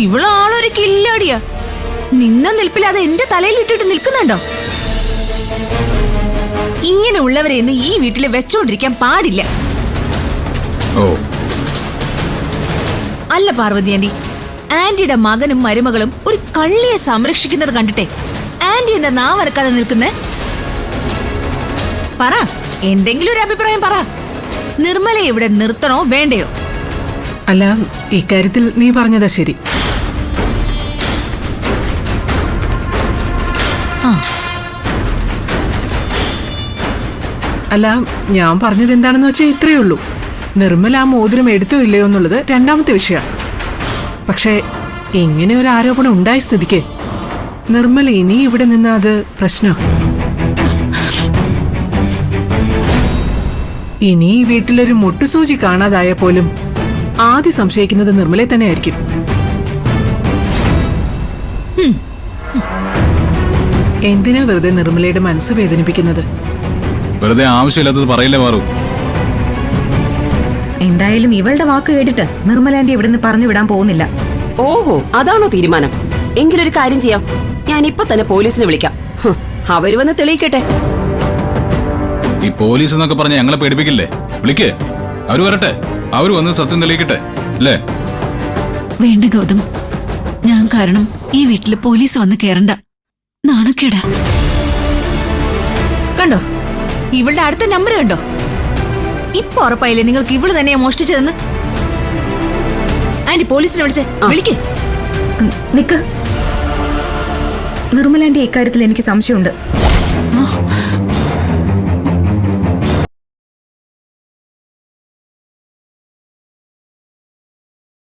ഇവളാളൊരു കില്ലാടിയാ. നിന്ന നിൽപ്പില്ലാതെ എന്റെ തലയിൽ ഇട്ടിട്ട് നിൽക്കുന്നുണ്ടോ? ഇങ്ങനെ ഉള്ളവരെ ഇന്ന് ഈ വീട്ടില് വെച്ചോണ്ടിരിക്കാൻ പാടില്ല. ഓ അല്ല പാർവതി ആന്റി, ആന്റിയുടെ മകനും മരുമകളും ഒരു കള്ളിയെ സംരക്ഷിക്കുന്നത് കണ്ടിട്ടെ ആന്റി എന്താ നാവറക്കാതെ നിൽക്കുന്നേ? പറ, എന്തെങ്കിലും ഒരു അഭിപ്രായം പറ. നിർമ്മലയെ ഇവിടെ നിർത്തണോ വേണ്ടയോ? അല്ല, ഇക്കാര്യത്തിൽ നീ പറഞ്ഞതാ ശരി. അല്ല, ഞാൻ പറഞ്ഞത് എന്താണെന്ന് വെച്ചാൽ ഇത്രയേ ഉള്ളൂ. നിർമ്മല ആ മോതിരം എടുത്തോ ഇല്ലയോ എന്നുള്ളത് രണ്ടാമത്തെ വിഷയം. പക്ഷേ ഇങ്ങനെ ഒരു ആരോപണം ഉണ്ടായ സ്ഥിതിക്ക് നിർമ്മല ഇനി ഇവിടെ നിന്ന് അത് പ്രശ്നം. ഇനി ഈ വീട്ടിലൊരു മുട്ടുസൂചി കാണാതായ പോലും ആദ്യം സംശയിക്കുന്നത് നിർമ്മലയെ തന്നെ ആയിരിക്കും. എന്തിനാ വെറുതെ നിർമ്മലയുടെ മനസ്സ് വേദനിപ്പിക്കുന്നത്? വെറുതെ ആവശ്യമില്ലാത്തത് പറയില്ലേ മാറൂ. എന്തായാലും ഇവളുടെ വാക്ക് കേട്ടിട്ട് നിർമ്മലാന്റി ഇവിടുന്ന് പറഞ്ഞു വിടാൻ പോകുന്നില്ല. ഓഹോ, അതാണോ തീരുമാനം? എങ്കിലൊരു കാര്യം ചെയ്യാം, ഞാൻ ഇപ്പൊ തന്നെ പോലീസിനെ വിളിക്കാം. അവര് വന്ന് തെളിയിക്കട്ടെ. ഈ പോലീസ് എന്നൊക്കെ പറഞ്ഞ ഞങ്ങളെ പേടിപ്പിക്കില്ലേ? വിളിക്കേ, അവര് വരട്ടെ, അവര് വന്ന് സത്യം തെളിയിക്കട്ടെ അല്ലേ? വേണ്ട ഗൗതം, ഞാൻ കാരണം ഈ വീട്ടില് പോലീസ് വന്ന് കേറണ്ട. നാണക്കേടാ. കണ്ടോ, ഇവളുടെ അടുത്ത നമ്പർ കണ്ടോ? ഇപ്പൊ ഉറപ്പായില്ലേ നിങ്ങൾക്ക് ഇവള് തന്നെയാ മോഷ്ടിച്ചതെന്ന്? ആന്റി പോലീസിനെ വിളിച്ചേ, വിളിക്കേ. നിക്ക്, നിർമ്മലാന്റി ഇക്കാര്യത്തിൽ എനിക്ക് സംശയമുണ്ട്.